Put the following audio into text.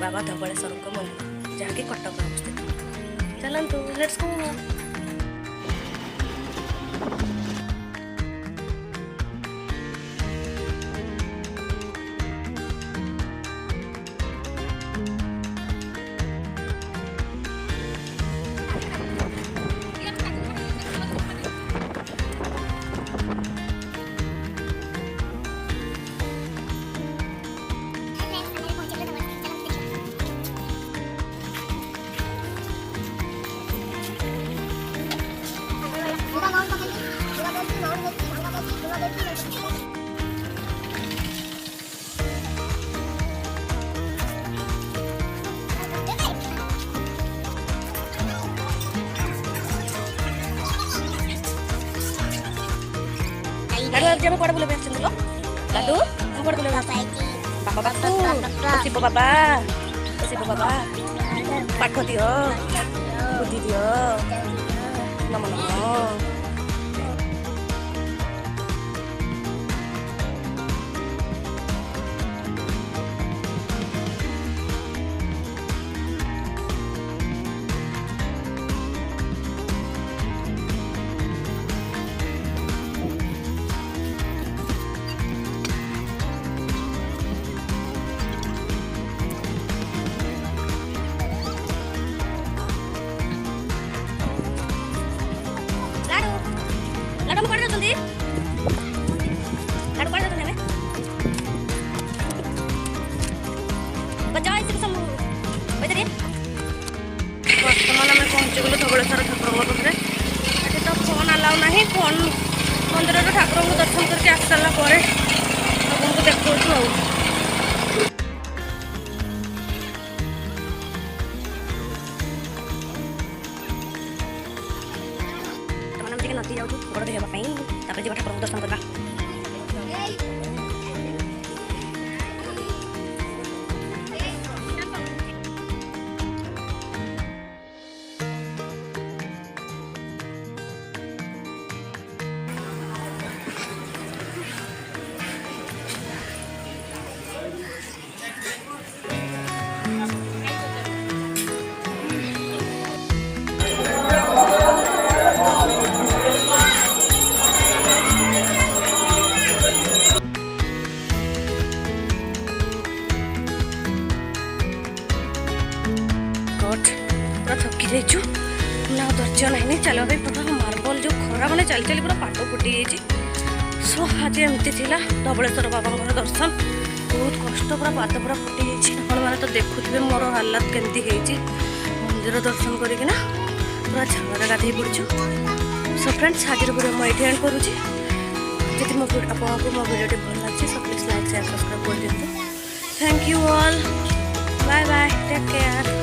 बाबा धवलेश्वर मंदिर जहाँकि कटक अवस्थित। चलतु लेट्स गो। लाडू आज हम कोड बोले बेचन लो लाडू हम कोड बोले बाबा बाबा शिव बाबा पाठ दियो बुद्धि दियो नमो नमो। लाडू पड़ जाते लाडू पड़ जाते बचाओ इसी सब बचरे वर्तमान आम पहुँची गलु धवलेश्वर ठाकुर पाखे। ये तो फोन अलाउ ना फोन मंदिर ठाकुर को दर्शन करके आस सारा पर आपको देखा नदी जाऊँ गोड़ धोवाई जी ठाकुर को दर्शन करवा। पूरा थकी जाइचु ना धैर्य नहीं चलवा पूरा मार्बल जो खरा मैंने चली चली पूरा पाट फुटी जाइए। सो आज एमती थी धवलेश्वर बाबा दर्शन बहुत कष्ट पूरा पाद पूरा फुटी जाइए। तो देखुए मोर हालत केमती मंदिर दर्शन करना पूरा झागर गाधे पड़चु। सो फ्रेंड्स आज वीडियो मुझे एंड करुँची आपको मो वीडियो भल लगे so please like share subscribe कर दिखाँ। Thank you all bye bye take care.